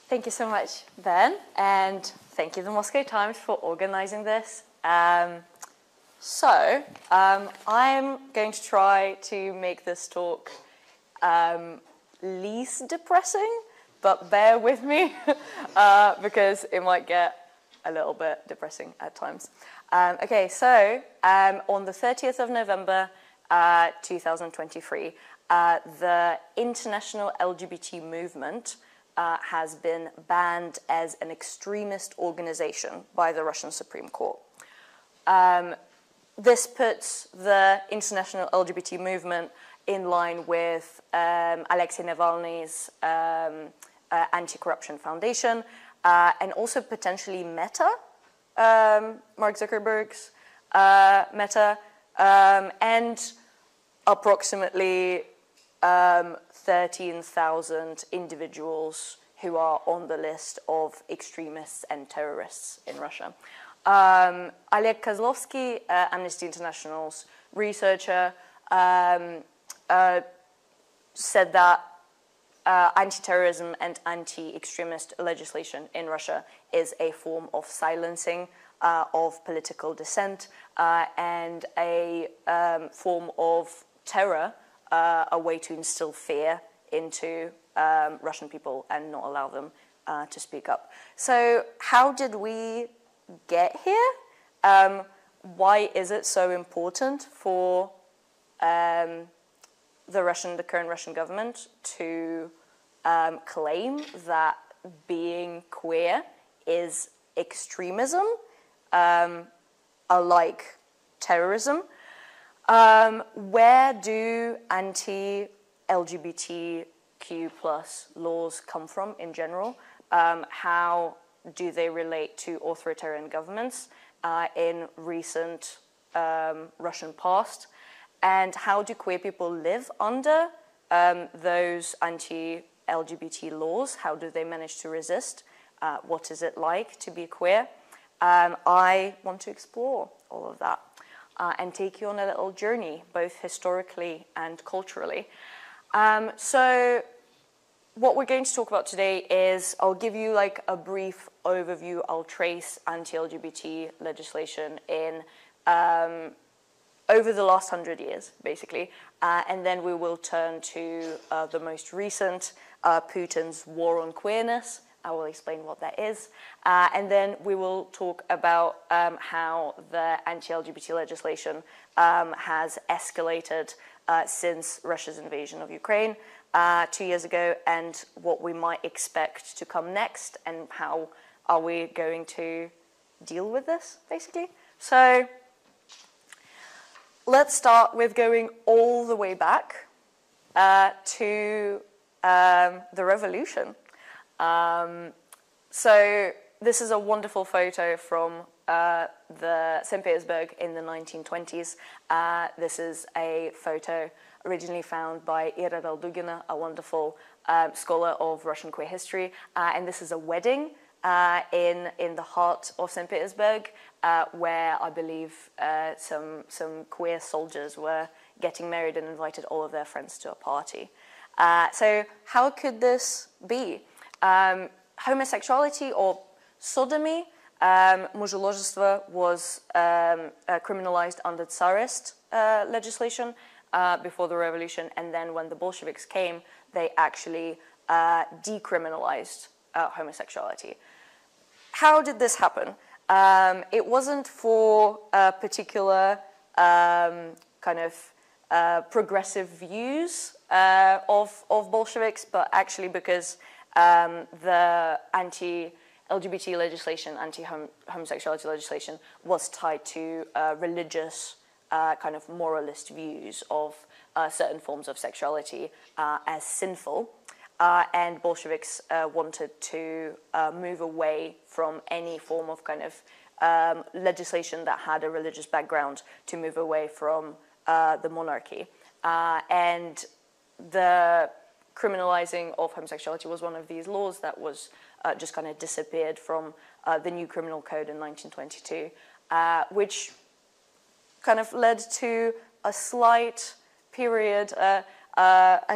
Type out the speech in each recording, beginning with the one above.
Thank you so much, Ben, and thank you, the Moscow Times, for organizing this. I'm going to try to make this talk least depressing, but bear with me because it might get a little bit depressing at times. On the 30th of November, 2023, the international LGBT movement has been banned as an extremist organization by the Russian Supreme Court. This puts the international LGBT movement in line with Alexei Navalny's Anti-Corruption Foundation and also potentially Meta, Mark Zuckerberg's Meta, and approximately 13,000 individuals who are on the list of extremists and terrorists in Russia. Oleg Kozlovsky, Amnesty International's researcher, said that anti-terrorism and anti-extremist legislation in Russia is a form of silencing of political dissent and a form of terror, a way to instill fear into Russian people and not allow them to speak up. So how did we get here? Why is it so important for the current Russian government to claim that being queer is extremism, alike terrorism? Where do anti-LGBTQ plus laws come from in general? How do they relate to authoritarian governments in recent Russian past? And how do queer people live under those anti-LGBT laws? How do they manage to resist? What is it like to be queer? I want to explore all of that and take you on a little journey, both historically and culturally. So what we're going to talk about today is, I'll give you like a brief overview. I'll trace anti-LGBT legislation in over the last 100 years, basically. And then we will turn to the most recent, Putin's war on queerness. I will explain what that is. And then we will talk about how the anti-LGBT legislation has escalated since Russia's invasion of Ukraine 2 years ago, and what we might expect to come next, and how are we going to deal with this, basically. So let's start with going all the way back to the revolution. So this is a wonderful photo from the St. Petersburg in the 1920s. This is a photo originally found by Ira Daldugina, a wonderful scholar of Russian queer history. And this is a wedding in the heart of St. Petersburg, where I believe some queer soldiers were getting married and invited all of their friends to a party. So how could this be? Homosexuality or sodomy, mужеложество, was criminalized under Tsarist legislation before the revolution, and then when the Bolsheviks came, they actually decriminalized homosexuality. How did this happen? It wasn't for a particular kind of progressive views of Bolsheviks, but actually because the anti-LGBT legislation, anti-homosexuality legislation was tied to religious kind of moralist views of certain forms of sexuality as sinful. And Bolsheviks wanted to move away from any form of kind of legislation that had a religious background, to move away from the monarchy. And the criminalizing of homosexuality was one of these laws that was just kind of disappeared from the new criminal code in 1922, which kind of led to a slight period, a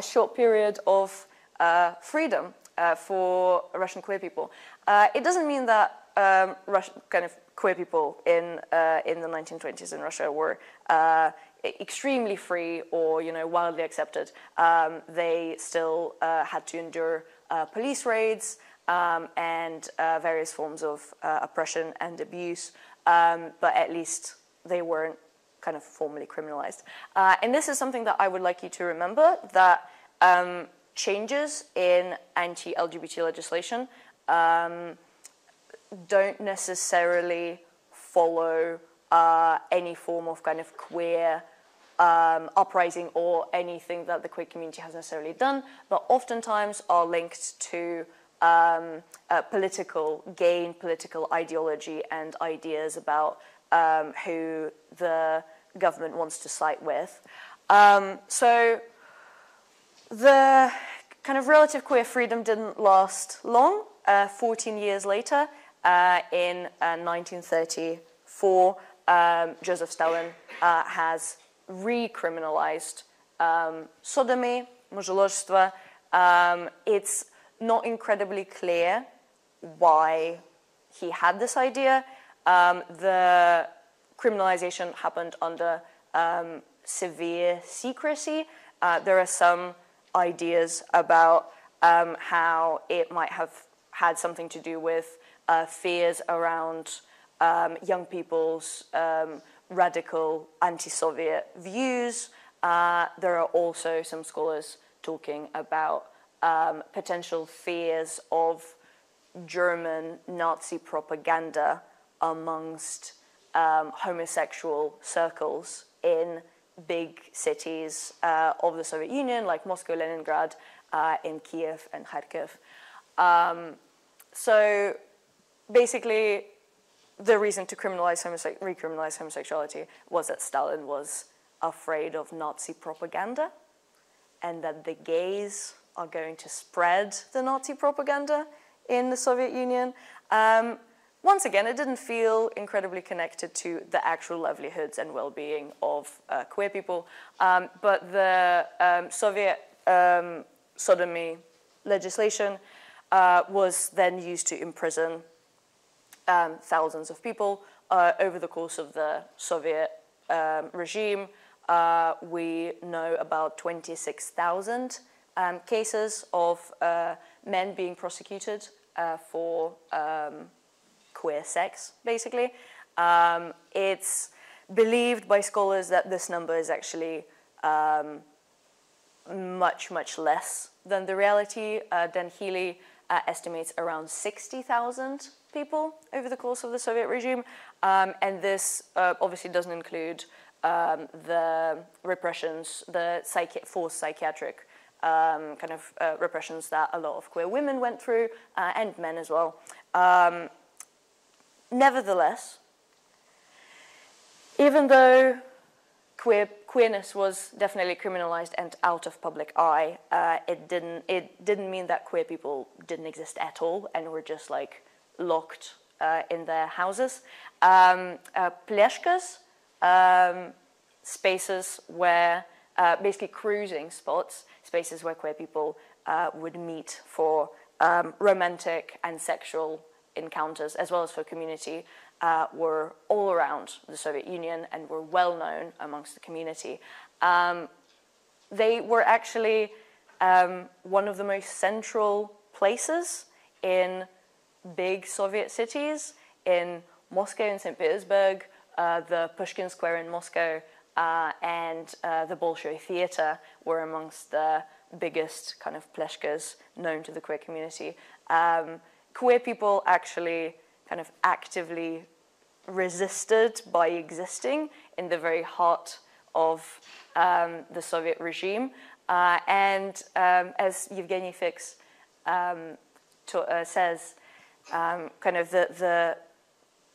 short period of freedom for Russian queer people. It doesn't mean that kind of queer people in the 1920s in Russia were extremely free or, you know, wildly accepted. They still had to endure police raids and various forms of oppression and abuse, but at least they weren't kind of formally criminalized. And this is something that I would like you to remember, that changes in anti-LGBT legislation don't necessarily follow any form of kind of queer uprising or anything that the queer community has necessarily done, but oftentimes are linked to political gain, political ideology, and ideas about who the government wants to side with. So the kind of relative queer freedom didn't last long. 14 years later, in 1934, Joseph Stalin has recriminalized sodomy, мужеложство. It's not incredibly clear why he had this idea. The criminalization happened under severe secrecy. There are some ideas about how it might have had something to do with fears around young people's radical anti-Soviet views. There are also some scholars talking about potential fears of German Nazi propaganda amongst homosexual circles in big cities of the Soviet Union, like Moscow, Leningrad, in Kiev and Kharkiv. So basically, the reason to recriminalize homosexuality was that Stalin was afraid of Nazi propaganda and that the gays are going to spread the Nazi propaganda in the Soviet Union. Once again, it didn't feel incredibly connected to the actual livelihoods and well-being of queer people, but the Soviet sodomy legislation was then used to imprison thousands of people over the course of the Soviet regime. We know about 26,000 cases of men being prosecuted for queer sex, basically. It's believed by scholars that this number is actually much, much less than the reality. Dan Healy estimates around 60,000 people over the course of the Soviet regime. And this obviously doesn't include the repressions, the forced psychiatric kind of repressions that a lot of queer women went through, and men as well. Nevertheless, even though queerness was definitely criminalized and out of public eye, it didn't mean that queer people didn't exist at all and were just like locked in their houses. Pleshkas, spaces where basically cruising spots, spaces where queer people would meet for romantic and sexual encounters, as well as for community, were all around the Soviet Union and were well known amongst the community. They were actually one of the most central places in big Soviet cities. In Moscow and St. Petersburg, the Pushkin Square in Moscow and the Bolshoi Theater were amongst the biggest kind of pleshkas known to the queer community. Queer people actually kind of actively resisted by existing in the very heart of the Soviet regime. And as Yevgeny Fix says, kind of the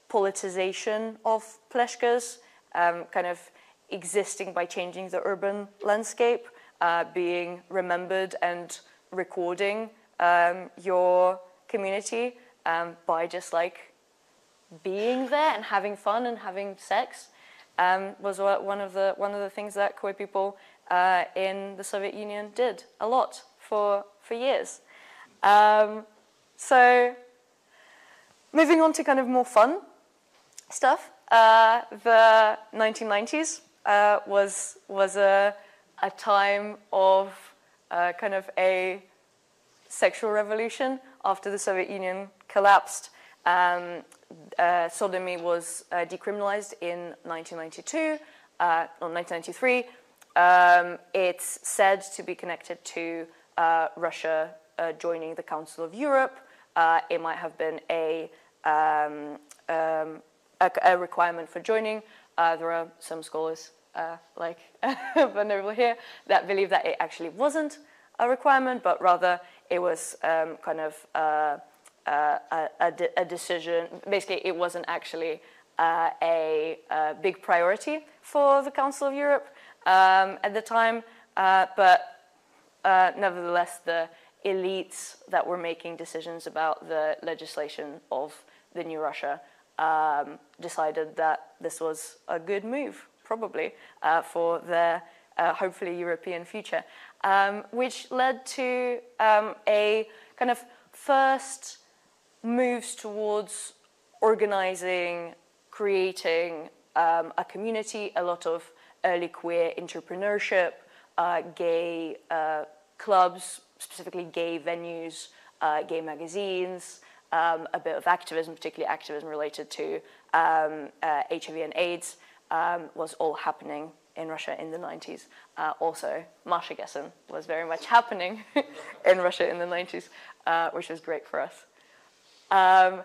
politicization of pleshkas, kind of existing by changing the urban landscape, being remembered and recording your community by just like being there and having fun and having sex, was one of the things that queer people in the Soviet Union did a lot for years. So moving on to kind of more fun stuff, the 1990s was a time of kind of a sexual revolution after the Soviet Union collapsed. Sodomy was decriminalized in 1992 or 1993. It's said to be connected to Russia joining the Council of Europe. It might have been a requirement for joining. There are some scholars, like Venerable here, that believe that it actually wasn't a requirement, but rather it was kind of a decision. Basically, it wasn't actually a big priority for the Council of Europe at the time, but nevertheless, the elites that were making decisions about the legislation of the new Russia decided that this was a good move, probably, for their hopefully European future, which led to a kind of first moves towards organizing, creating a community, a lot of early queer entrepreneurship, gay clubs, specifically gay venues, gay magazines, a bit of activism, particularly activism related to HIV and AIDS, was all happening in Russia in the 90s. Also, Massagessen was very much happening in Russia in the 90s, which was great for us. So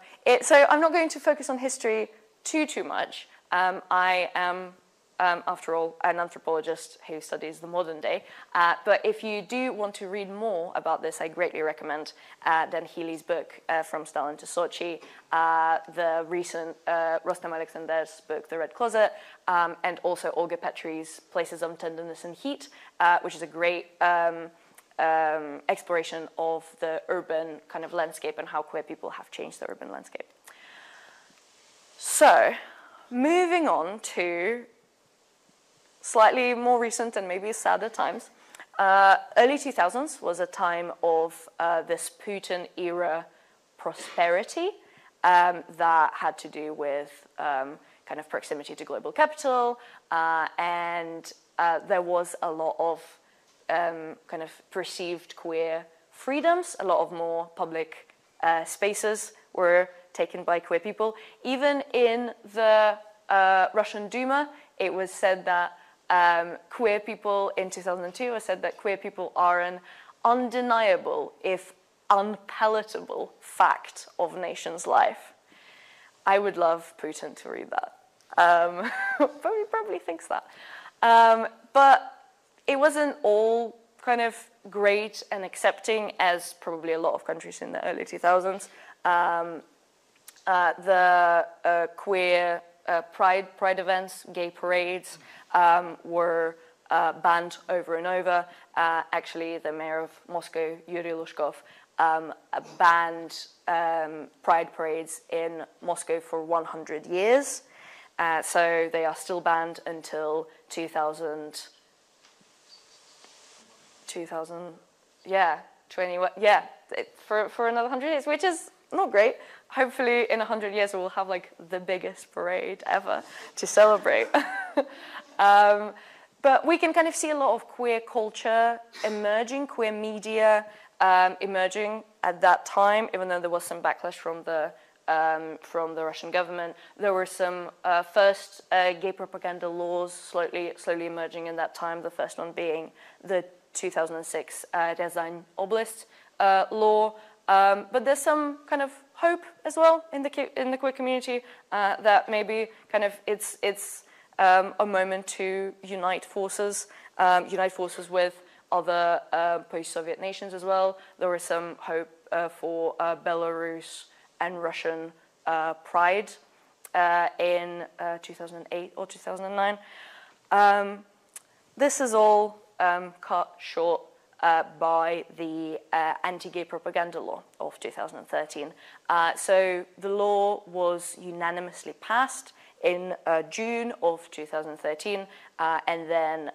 I'm not going to focus on history too much. I am, after all, an anthropologist who studies the modern day. But if you do want to read more about this, I greatly recommend Dan Healy's book, From Stalin to Sochi, the recent Rostam Alexander's book, The Red Closet, and also Olga Petri's Places of Tenderness and Heat, which is a great exploration of the urban kind of landscape and how queer people have changed the urban landscape. So, moving on to slightly more recent and maybe sadder times. Early 2000s was a time of this Putin-era prosperity that had to do with kind of proximity to global capital, and there was a lot of kind of perceived queer freedoms. A lot of more public spaces were taken by queer people. Even in the Russian Duma, it was said that queer people in 2002 was said that queer people are an undeniable, if unpalatable, fact of nation's life. I would love Putin to read that. But he probably thinks that. But it wasn't all kind of great and accepting, as probably a lot of countries in the early 2000s. The queer pride events, gay parades, were banned over and over. Actually, the mayor of Moscow, Yuri Lushkov, banned pride parades in Moscow for 100 years. So they are still banned until 2000, for another 100 years, which is not great. Hopefully in 100 years we'll have like the biggest parade ever to celebrate. But we can kind of see a lot of queer culture emerging, queer media emerging at that time, even though there was some backlash from the Russian government. There were some first gay propaganda laws slowly emerging in that time, the first one being the 2006 designation law. But there's some kind of hope as well in the queer community that maybe kind of it's a moment to unite forces with other post-Soviet nations as well. There was some hope for Belarus and Russian pride in 2008 or 2009. This is all cut short by the anti-gay propaganda law of 2013. So the law was unanimously passed in June of 2013 and then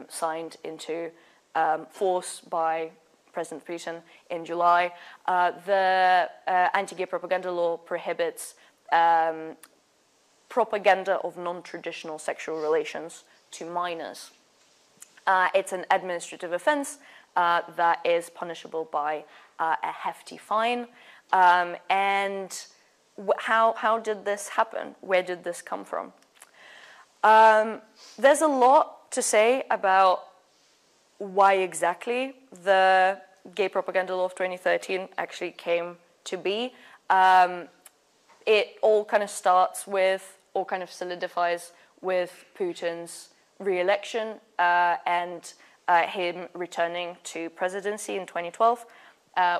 signed into force by President Putin in July. The anti-gay propaganda law prohibits propaganda of non-traditional sexual relations to minors. It's an administrative offense that is punishable by a hefty fine. And how did this happen? Where did this come from? There's a lot to say about why exactly the gay propaganda law of 2013 actually came to be. It all kind of starts with, or kind of solidifies with Putin's re-election and him returning to presidency in 2012,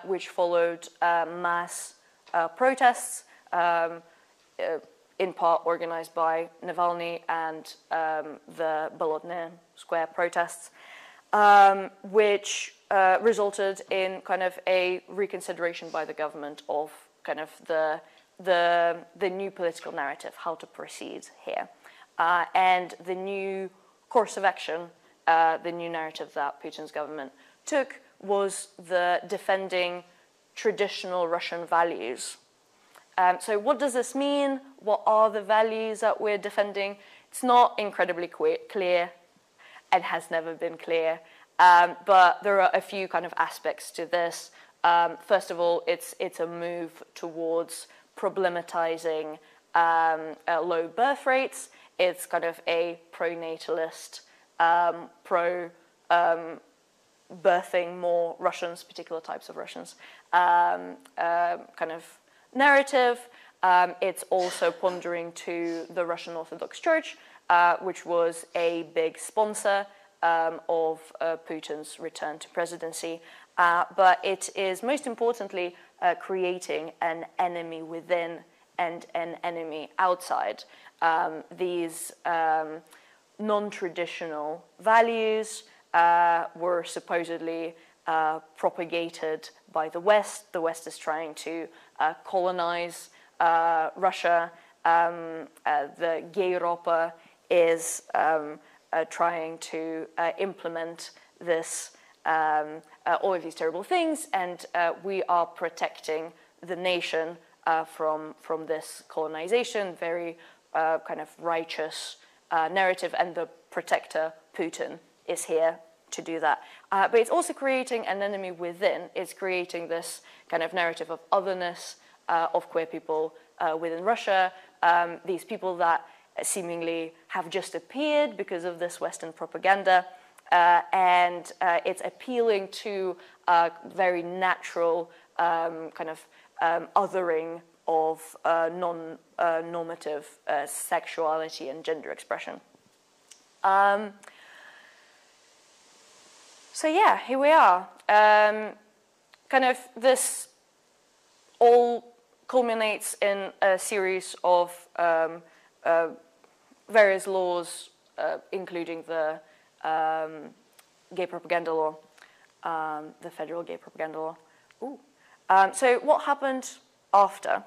which followed mass protests, in part organized by Navalny and the Bolotny Square protests, which resulted in kind of a reconsideration by the government of kind of the new political narrative, how to proceed here. And the new course of action, the new narrative that Putin's government took was the defending traditional Russian values. So what does this mean? What are the values that we're defending? It's not incredibly clear and has never been clear, but there are a few kind of aspects to this. First of all, it's a move towards problematizing low birth rates. It's kind of a pro-natalist, birthing more Russians, particular types of Russians, kind of narrative. It's also pondering to the Russian Orthodox Church, which was a big sponsor of Putin's return to presidency. But it is most importantly creating an enemy within and an enemy outside. These non-traditional values were supposedly propagated by the West. The West is trying to colonize Russia. The Gay Europa is trying to implement this, all of these terrible things, and we are protecting the nation from this colonization, very kind of righteous narrative, and the protector, Putin, is here to do that. But it's also creating an enemy within. It's creating this kind of narrative of otherness of queer people within Russia, these people that seemingly have just appeared because of this Western propaganda, and it's appealing to a very natural kind of othering of non-normative sexuality and gender expression. So yeah, here we are. Kind of this all culminates in a series of various laws, including the gay propaganda law, the federal gay propaganda law. Ooh. So what happened after?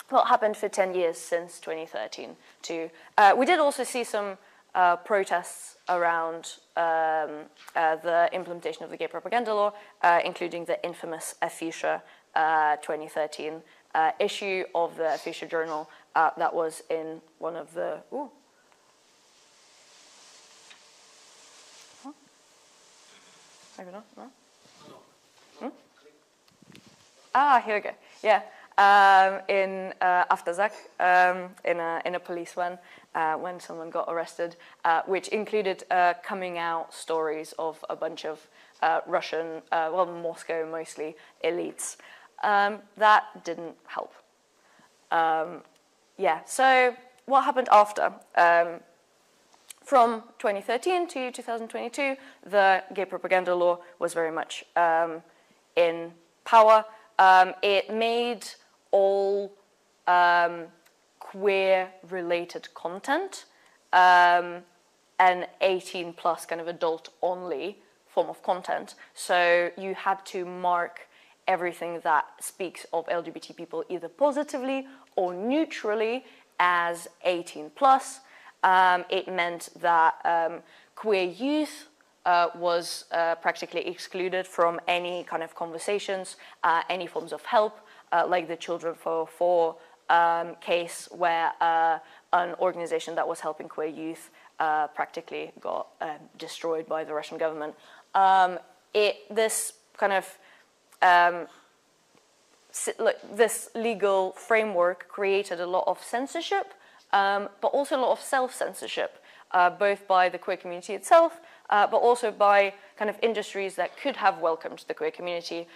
What happened for 10 years since 2013? We did also see some protests around the implementation of the gay propaganda law, including the infamous Afisha 2013 issue of the Afisha Journal that was in one of the... Ooh. Huh? Maybe not, no? Hmm? Ah, here we go. Yeah. In Aftazak, in a police van, when someone got arrested, which included coming out stories of a bunch of Russian, well, Moscow mostly, elites. That didn't help. Yeah, so what happened after? From 2013 to 2022, the gay propaganda law was very much in power. It made all queer-related content an 18+ kind of adult-only form of content. So you had to mark everything that speaks of LGBT people either positively or neutrally as 18+. It meant that queer youth was practically excluded from any kind of conversations, any forms of help, like the Children for Four case, where an organization that was helping queer youth practically got destroyed by the Russian government. This kind of this legal framework created a lot of censorship, but also a lot of self-censorship, both by the queer community itself, but also by kind of industries that could have welcomed the queer community,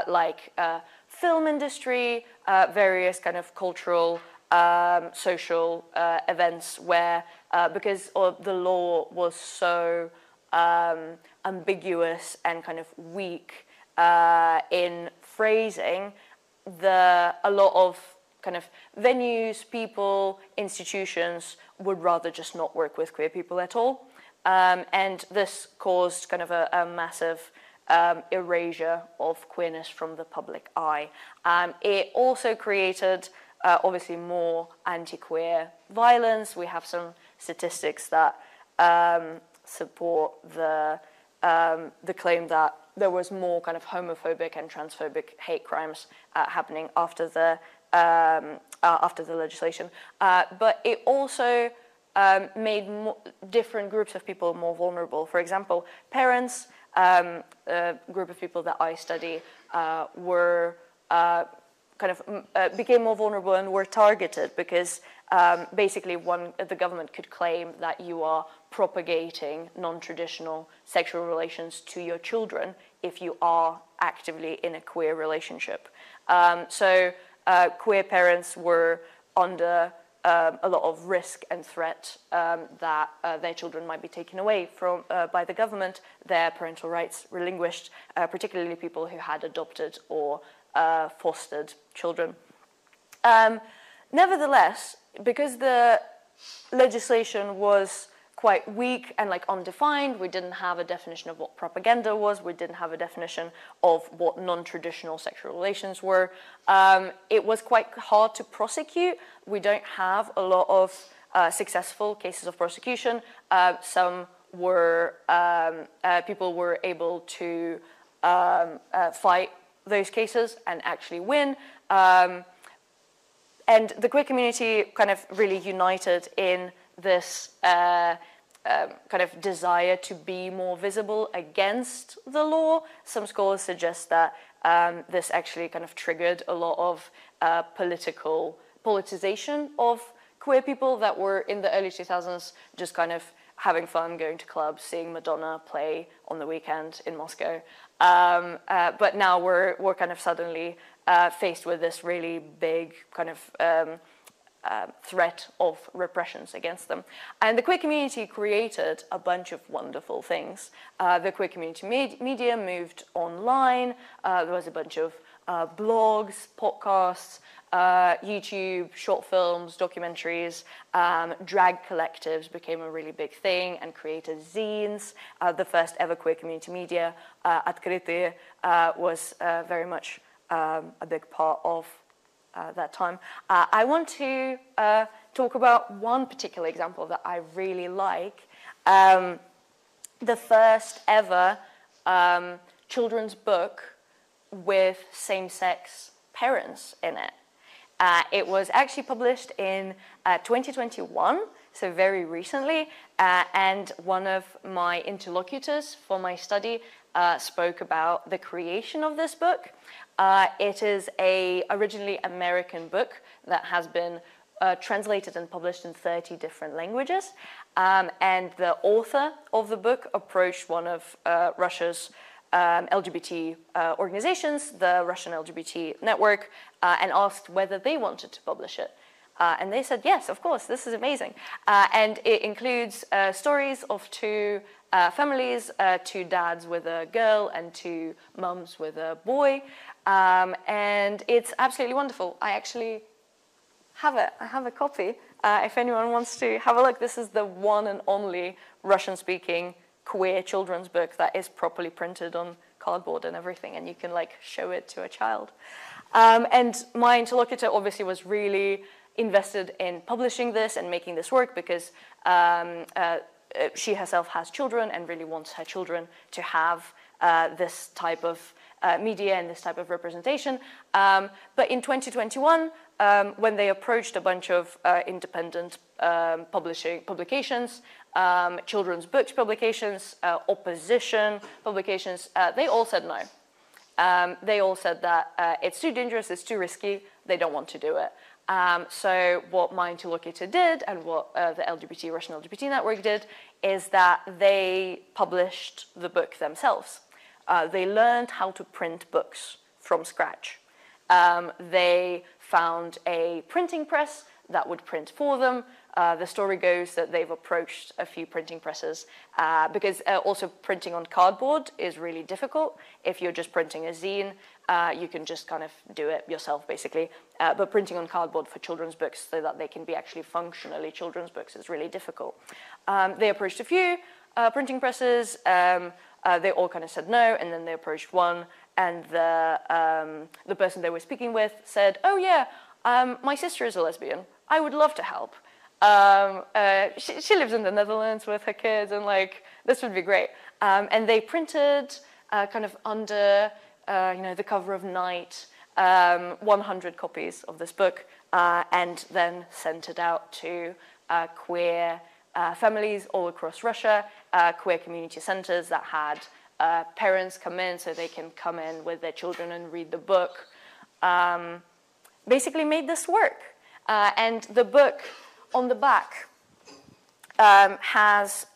like film industry, various kind of cultural, social events where, because the law was so ambiguous and kind of weak in phrasing, a lot of kind of venues, people, institutions would rather just not work with queer people at all. And this caused kind of a massive erasure of queerness from the public eye. It also created, obviously, more anti-queer violence. We have some statistics that support the claim that there was more kind of homophobic and transphobic hate crimes happening after the legislation. But it also made different groups of people more vulnerable. For example, parents, a group of people that I study, were became more vulnerable and were targeted because basically the government could claim that you are propagating non-traditional sexual relations to your children if you are actively in a queer relationship. So queer parents were under a lot of risk and threat that their children might be taken away from by the government, their parental rights relinquished, particularly people who had adopted or fostered children. Nevertheless, because the legislation was quite weak and like undefined, we didn't have a definition of what propaganda was, we didn't have a definition of what non-traditional sexual relations were, it was quite hard to prosecute. We don't have a lot of successful cases of prosecution. Some were, people were able to fight those cases and actually win. And the queer community kind of really united in this kind of desire to be more visible against the law. Some scholars suggest that this actually kind of triggered a lot of politicization of queer people that were in the early 2000s just kind of having fun, going to clubs, seeing Madonna play on the weekend in Moscow. But now we're kind of suddenly faced with this really big kind of threat of repressions against them. And the queer community created a bunch of wonderful things. The queer community media moved online. There was a bunch of blogs, podcasts, YouTube, short films, documentaries. Drag collectives became a really big thing and created zines. The first ever queer community media, Открытые, was very much a big part of that time. I want to talk about one particular example that I really like. The first ever children's book with same-sex parents in it. It was actually published in 2021, so very recently, and one of my interlocutors for my study spoke about the creation of this book. It is a originally American book that has been translated and published in 30 different languages, and the author of the book approached one of Russia's LGBT organizations, the Russian LGBT network, and asked whether they wanted to publish it. And they said, yes, of course, this is amazing. And it includes stories of two families, two dads with a girl and two mums with a boy. And it's absolutely wonderful. I actually have it. I have a copy. If anyone wants to have a look, this is the one and only Russian-speaking queer children's book that is properly printed on cardboard and everything, and you can like show it to a child. And my interlocutor obviously was really invested in publishing this and making this work because she herself has children and really wants her children to have this type of media and this type of representation. But in 2021, when they approached a bunch of independent publications, children's books publications, opposition publications, they all said no. They all said that it's too dangerous, it's too risky, they don't want to do it. So what My Interlocutor did and what the Russian LGBT network did is that they published the book themselves. They learned how to print books from scratch. They found a printing press that would print for them. The story goes that they've approached a few printing presses because also printing on cardboard is really difficult. If you're just printing a zine, you can just kind of do it yourself, basically. But printing on cardboard for children's books so that they can be actually functionally children's books is really difficult. They approached a few printing presses. They all kind of said no, and then they approached one, and the person they were speaking with said, "Oh yeah, my sister is a lesbian. I would love to help. She lives in the Netherlands with her kids, and like this would be great." And they printed kind of under the cover of night 100 copies of this book, and then sent it out to queer families all across Russia, queer community centers that had parents come in so they can come in with their children and read the book. Basically made this work. And the book on the back has,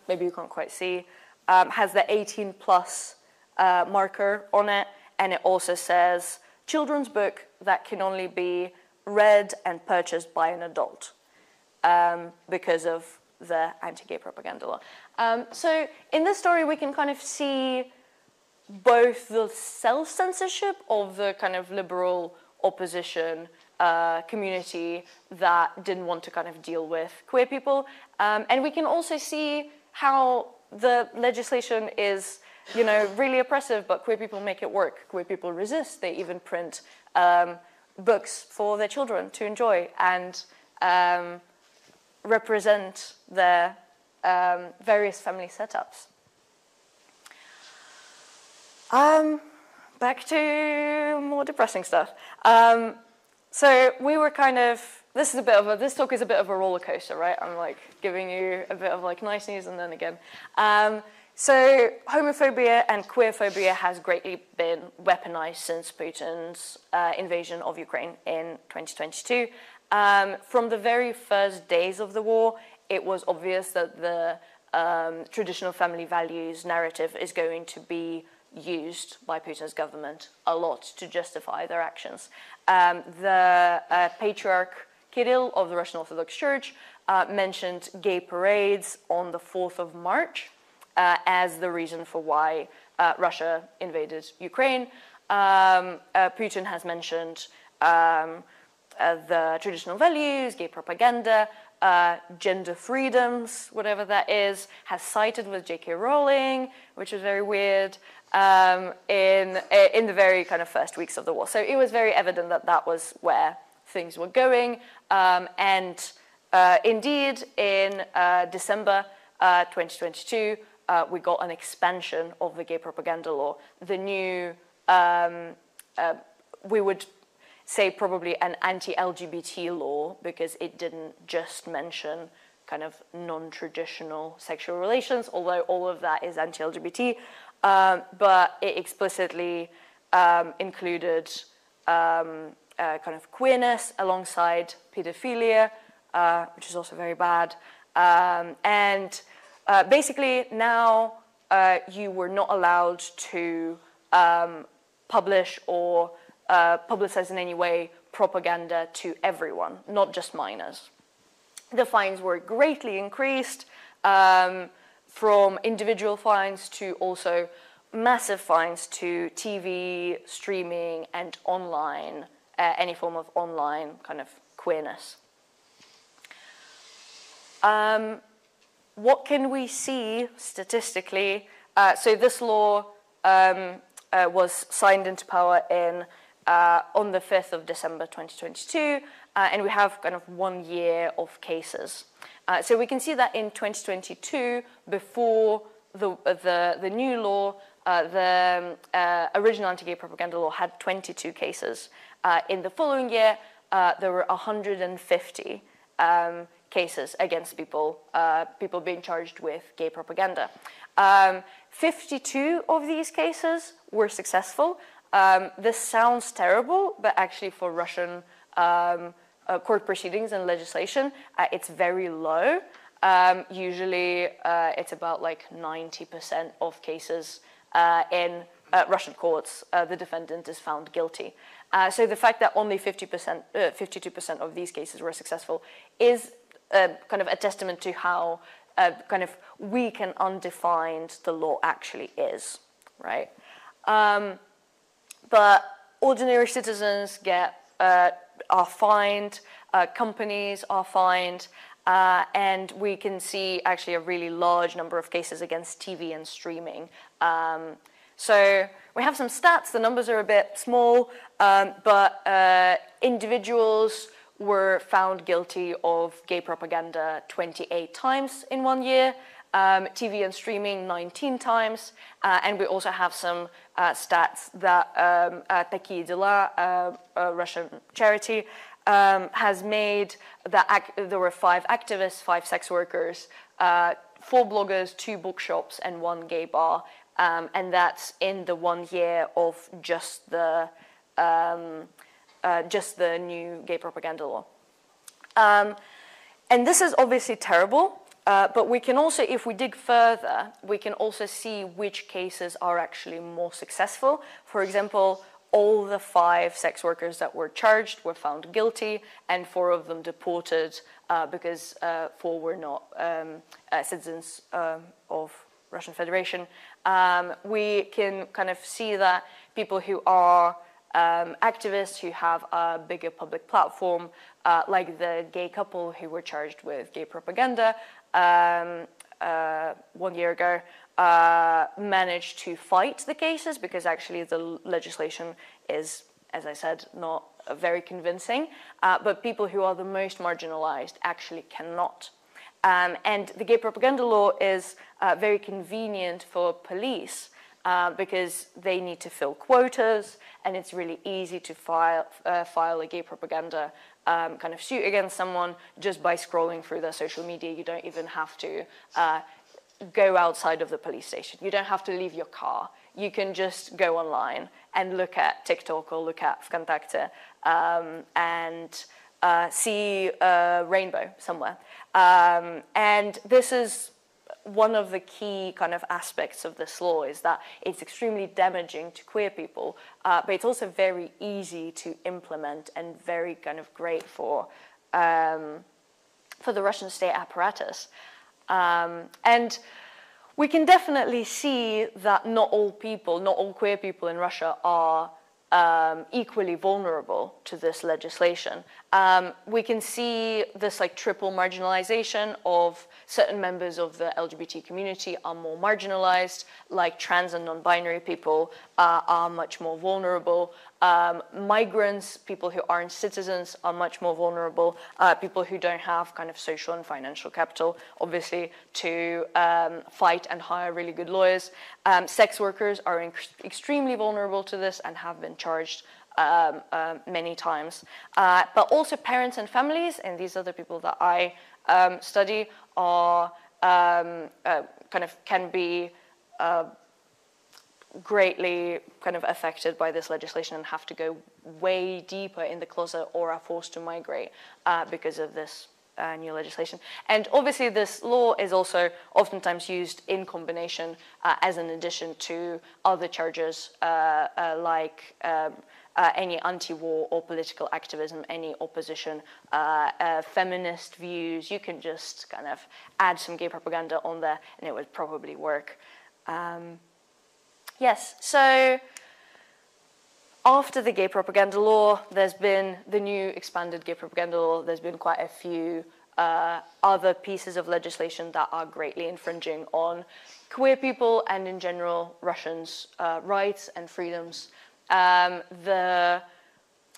maybe you can't quite see, has the 18 plus marker on it, and it also says, children's book that can only be read and purchased by an adult. Because of the anti-gay propaganda law. So in this story, we can kind of see both the self-censorship of the kind of liberal opposition community that didn't want to kind of deal with queer people. And we can also see how the legislation is, really oppressive, but queer people make it work. Queer people resist. They even print books for their children to enjoy and represent their various family setups. Back to more depressing stuff. So we were kind of, this talk is a bit of a roller coaster, right? I'm like giving you a bit of like nice news and then again. So homophobia and queerphobia has greatly been weaponized since Putin's invasion of Ukraine in 2022. From the very first days of the war, it was obvious that the traditional family values narrative is going to be used by Putin's government a lot to justify their actions. The Patriarch Kirill of the Russian Orthodox Church mentioned gay parades on the 4th of March as the reason for why Russia invaded Ukraine. Putin has mentioned the traditional values, gay propaganda, gender freedoms, whatever that is, has sided with J.K. Rowling, which was very weird, in the very kind of first weeks of the war. So it was very evident that that was where things were going. And indeed, in December 2022, we got an expansion of the gay propaganda law. The new, we would say probably an anti-LGBT law, because it didn't just mention kind of non-traditional sexual relations, although all of that is anti-LGBT, but it explicitly included kind of queerness alongside pedophilia, which is also very bad. And basically now you were not allowed to publish or publicize in any way propaganda to everyone, not just minors. The fines were greatly increased, from individual fines to also massive fines to TV, streaming, and online, any form of online kind of queerness. What can we see statistically? So this law was signed into power on the 5th of December 2022, and we have kind of 1 year of cases. So we can see that in 2022, before the new law, the original anti-gay propaganda law had 22 cases. In the following year, there were 150 cases against people being charged with gay propaganda. 52 of these cases were successful. This sounds terrible, but actually for Russian court proceedings and legislation, it's very low. Usually it's about like 90% of cases in Russian courts, the defendant is found guilty. So the fact that only 52% of these cases were successful is kind of a testament to how kind of weak and undefined the law actually is, right? But ordinary citizens are fined, companies are fined, and we can see actually a really large number of cases against TV and streaming. So we have some stats. The numbers are a bit small, but individuals were found guilty of gay propaganda 28 times in 1 year, TV and streaming 19 times, and we also have some stats that Такие дела, a Russian charity, has made that there were 5 activists, 5 sex workers, 4 bloggers, 2 bookshops, and 1 gay bar, and that's in the 1 year of just the new gay propaganda law. And this is obviously terrible, but we can also, if we dig further, we can also see which cases are actually more successful. For example, all the 5 sex workers that were charged were found guilty, and 4 of them deported because 4 were not citizens of Russian Federation. We can kind of see that people who are activists who have a bigger public platform, like the gay couple who were charged with gay propaganda 1 year ago, managed to fight the cases because actually the legislation is, as I said, not very convincing, but people who are the most marginalized actually cannot. And the gay propaganda law is very convenient for police because they need to fill quotas, and it's really easy to file a gay propaganda kind of suit against someone just by scrolling through their social media. You don't even have to go outside of the police station. You don't have to leave your car. You can just go online and look at TikTok or look at Vkontakte and see a rainbow somewhere. And this is one of the key kind of aspects of this law, is that it's extremely damaging to queer people, but it's also very easy to implement and very kind of great for the Russian state apparatus. And we can definitely see that not all queer people in Russia are equally vulnerable to this legislation. We can see this like triple marginalization of certain members of the LGBT community are more marginalized, like trans and non-binary people are much more vulnerable. Migrants, people who aren't citizens, are much more vulnerable. People who don't have kind of social and financial capital, obviously, to fight and hire really good lawyers. Sex workers are extremely vulnerable to this and have been charged many times. But also parents and families, and these are the people that I study, are kind of can be greatly kind of affected by this legislation and have to go way deeper in the closet or are forced to migrate because of this new legislation. And obviously this law is also oftentimes used in combination as an addition to other charges like any anti-war or political activism, any opposition, feminist views. You can just kind of add some gay propaganda on there and it would probably work. Yes, so after the gay propaganda law, there's been the new expanded gay propaganda law. There's been quite a few other pieces of legislation that are greatly infringing on queer people and in general Russians' rights and freedoms. The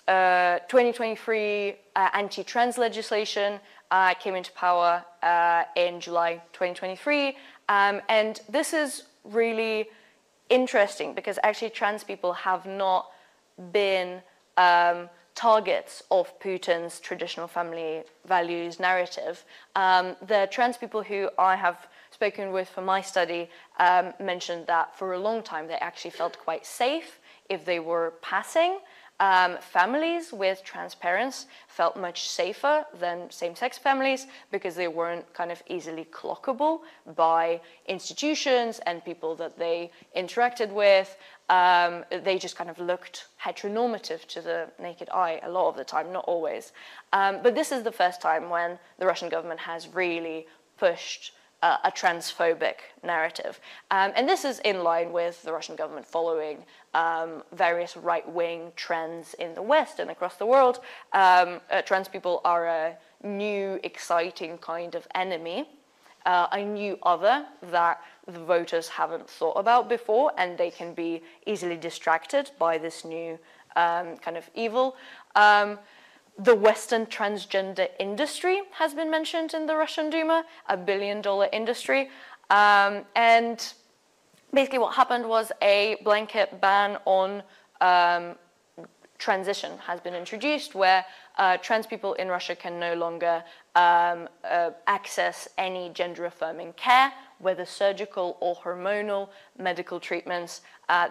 2023 anti-trans legislation came into power in July 2023. And this is really interesting because actually trans people have not been targets of Putin's traditional family values narrative. The trans people who I have spoken with for my study mentioned that for a long time they actually felt quite safe if they were passing. Families with trans parents felt much safer than same-sex families because they weren't kind of easily clockable by institutions and people that they interacted with. They just kind of looked heteronormative to the naked eye a lot of the time, not always. But this is the first time when the Russian government has really pushed a transphobic narrative. And this is in line with the Russian government following various right-wing trends in the West and across the world. Trans people are a new, exciting kind of enemy, a new other that the voters haven't thought about before, and they can be easily distracted by this new kind of evil. The Western transgender industry has been mentioned in the Russian Duma, $1 billion industry. And basically what happened was a blanket ban on transition has been introduced, where trans people in Russia can no longer access any gender-affirming care, whether surgical or hormonal medical treatments.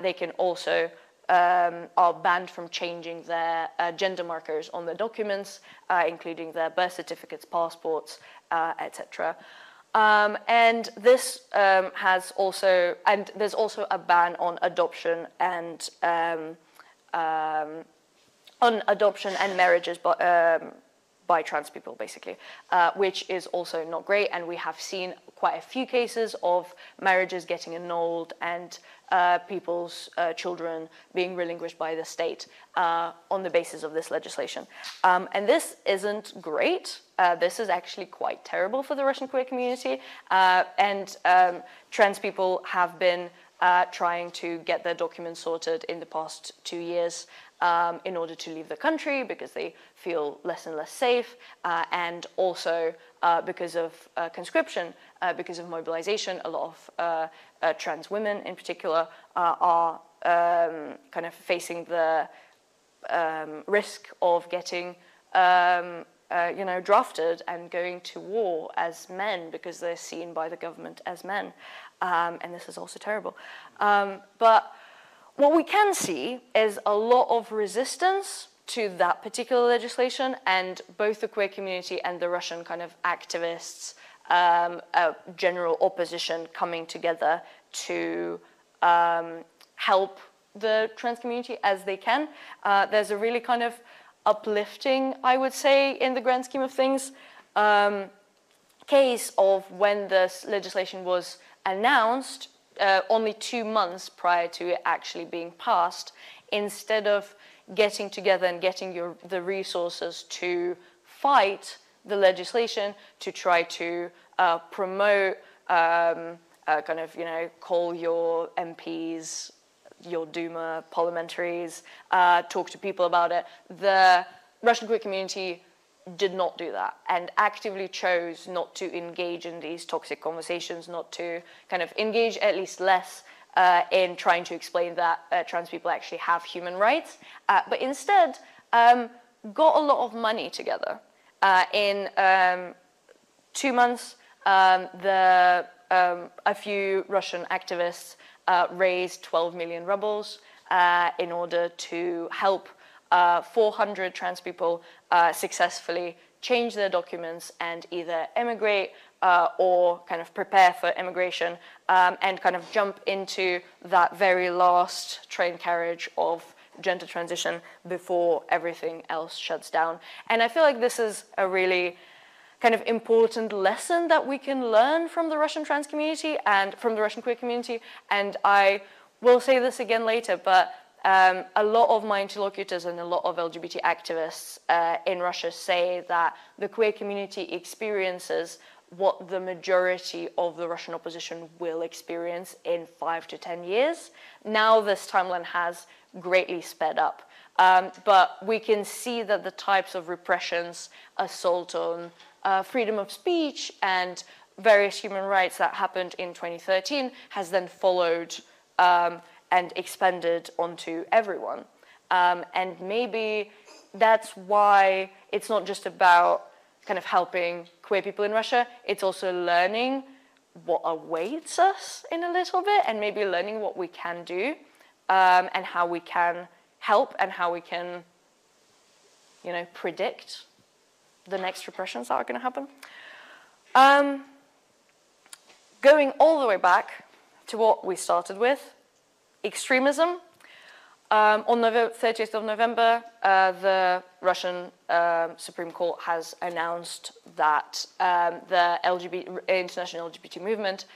They can also are banned from changing their gender markers on their documents, including their birth certificates, passports, etc. And this has also, and there's also a ban on adoption and marriages by trans people, basically, which is also not great. And we have seen quite a few cases of marriages getting annulled and people's children being relinquished by the state on the basis of this legislation. And this isn't great. This is actually quite terrible for the Russian queer community. And trans people have been trying to get their documents sorted in the past 2 years in order to leave the country because they feel less and less safe, and also because of conscription, because of mobilization. A lot of trans women in particular are kind of facing the risk of getting drafted and going to war as men because they're seen by the government as men. And this is also terrible. But what we can see is a lot of resistance to that particular legislation, and both the queer community and the Russian kind of activists, general opposition coming together to help the trans community as they can. There's a really kind of uplifting, I would say, in the grand scheme of things, case of when this legislation was announced only 2 months prior to it actually being passed. Instead of getting together and getting the resources to fight the legislation, to try to promote, call your MPs, your Duma parliamentaries, talk to people about it, the Russian queer community did not do that and actively chose not to engage in these toxic conversations, not to kind of engage at least less in trying to explain that trans people actually have human rights, but instead got a lot of money together. In 2 months, a few Russian activists raised 12 million rubles in order to help 400 trans people successfully change their documents and either emigrate or kind of prepare for immigration and kind of jump into that very last train carriage of gender transition before everything else shuts down. And I feel like this is a really kind of important lesson that we can learn from the Russian trans community and from the Russian queer community. And I will say this again later, but a lot of my interlocutors and a lot of LGBT activists in Russia say that the queer community experiences what the majority of the Russian opposition will experience in 5 to 10 years. Now this timeline has greatly sped up. But we can see that the types of repressions, assault on freedom of speech and various human rights that happened in 2013 has then followed and expanded onto everyone. And maybe that's why it's not just about kind of helping queer people in Russia, it's also learning what awaits us in a little bit and maybe learning what we can do and how we can help and how we can, you know, predict the next repressions that are going to happen. Going all the way back to what we started with, extremism. On the 30th of November, the Russian Supreme Court has announced that the international LGBT movement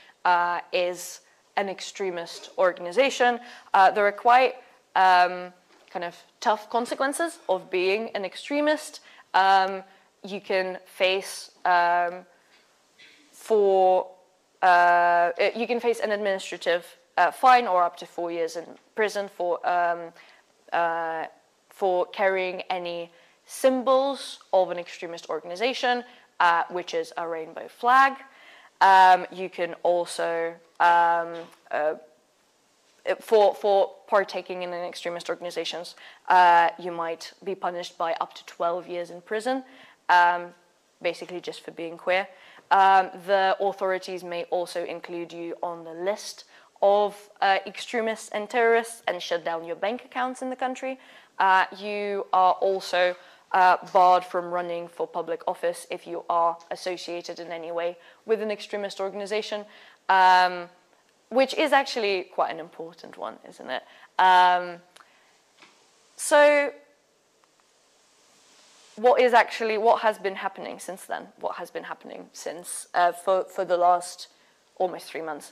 is an extremist organization. There are quite kind of tough consequences of being an extremist. You can face an administrative fine or up to 4 years in prison for carrying any symbols of an extremist organization, which is a rainbow flag. You can also, for partaking in an extremist organizations, you might be punished by up to 12 years in prison, basically just for being queer. The authorities may also include you on the list of extremists and terrorists and shut down your bank accounts in the country. You are also barred from running for public office if you are associated in any way with an extremist organization, which is actually quite an important one, isn't it? So what has been happening since then? What has been happening since for the last almost 3 months?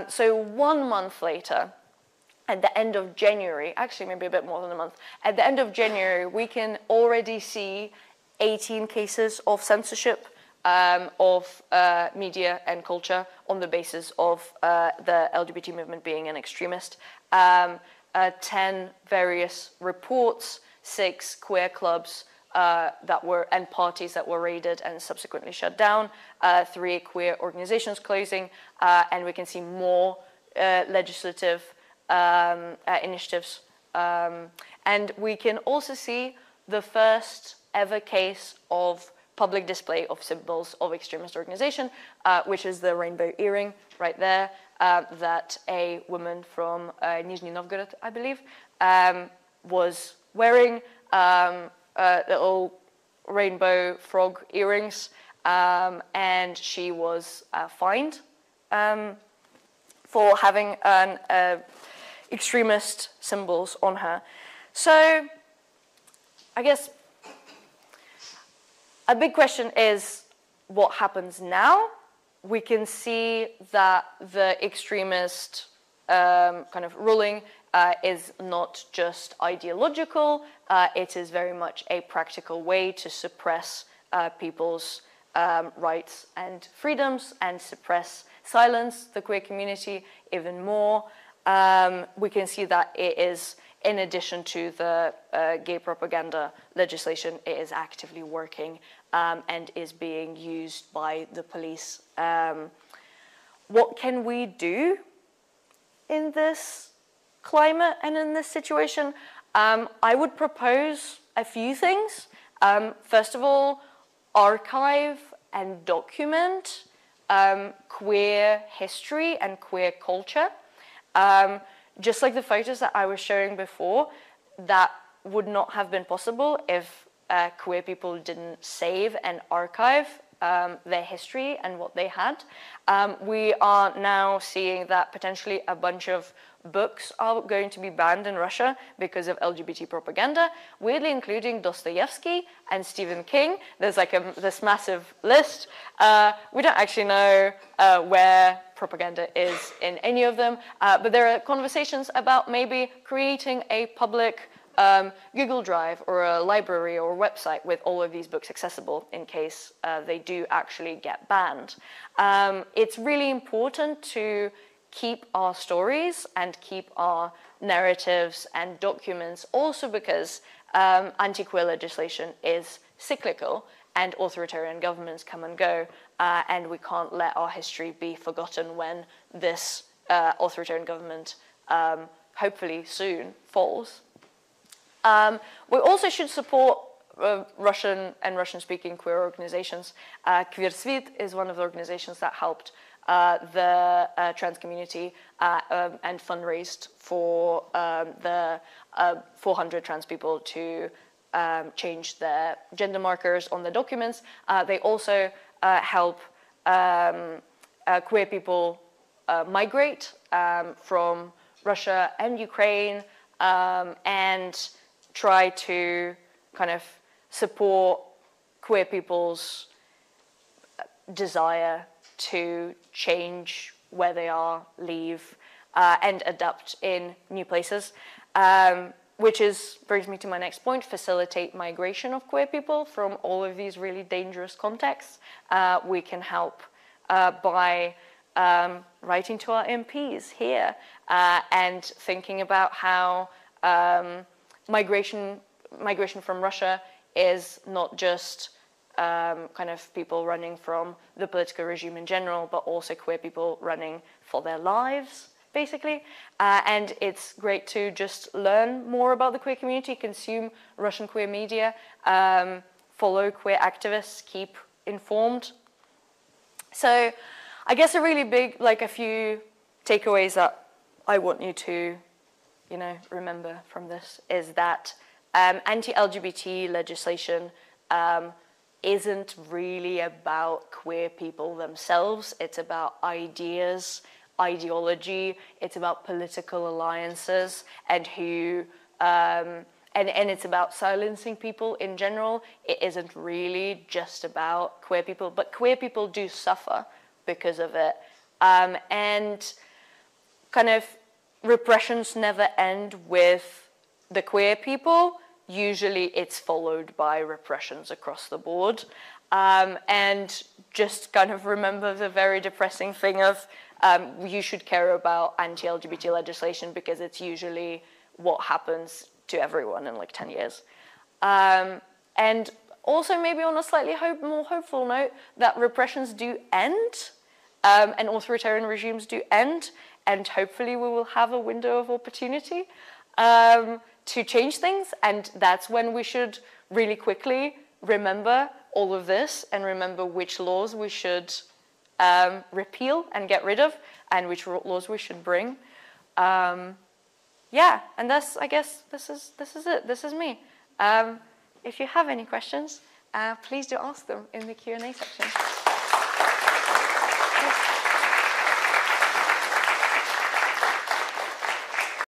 So 1 month later, at the end of January, actually maybe a bit more than a month, at the end of January, we can already see 18 cases of censorship of media and culture on the basis of the LGBT movement being an extremist, 10 various reports, 6 queer clubs and parties that were raided and subsequently shut down, 3 queer organizations closing, and we can see more legislative initiatives. And we can also see the first ever case of public display of symbols of extremist organization, which is the rainbow earring right there, that a woman from Nizhny Novgorod, I believe, was wearing. Little rainbow frog earrings, and she was fined for having extremist symbols on her. So I guess a big question is what happens now. We can see that the extremist kind of ruling is not just ideological, it is very much a practical way to suppress people's rights and freedoms and silence the queer community even more. We can see that it is, in addition to the gay propaganda legislation, it is actively working and is being used by the police. What can we do in this climate and in this situation? I would propose a few things. First of all, archive and document queer history and queer culture. Just like the photos that I was showing before, that would not have been possible if queer people didn't save and archive their history and what they had. We are now seeing that potentially a bunch of books are going to be banned in Russia because of LGBT propaganda, weirdly including Dostoevsky and Stephen King. There's like this massive list. We don't actually know where propaganda is in any of them, but there are conversations about maybe creating a public Google Drive or a library or website with all of these books accessible in case they do actually get banned. It's really important to keep our stories and keep our narratives and documents, also because anti-queer legislation is cyclical and authoritarian governments come and go, and we can't let our history be forgotten when this authoritarian government hopefully soon falls. We also should support Russian and Russian-speaking queer organizations. Queersvit is one of the organizations that helped the trans community and fundraised for the 400 trans people to change their gender markers on the documents. They also help queer people migrate from Russia and Ukraine and try to kind of support queer people's desire to change where they are, leave, and adapt in new places, which brings me to my next point: facilitate migration of queer people from all of these really dangerous contexts. We can help by writing to our MPs here and thinking about how migration from Russia is not just kind of people running from the political regime in general, but also queer people running for their lives, basically. And it's great to just learn more about the queer community, consume Russian queer media, follow queer activists, keep informed. So I guess a really big, like a few takeaways that I want you to, remember from this is that anti-LGBT legislation isn't really about queer people themselves. It's about ideas, ideology. It's about political alliances and who, and it's about silencing people in general. It isn't really just about queer people, but queer people do suffer because of it. And kind of repressions never end with the queer people. Usually it's followed by repressions across the board. And just kind of remember the very depressing thing of you should care about anti-LGBT legislation because it's usually what happens to everyone in like 10 years. And also maybe on a slightly more hopeful note, that repressions do end and authoritarian regimes do end, and hopefully we will have a window of opportunity to change things, and that's when we should really quickly remember all of this and remember which laws we should repeal and get rid of, and which laws we should bring. Yeah, and that's, I guess, this is it. This is me. If you have any questions, please do ask them in the Q&A section.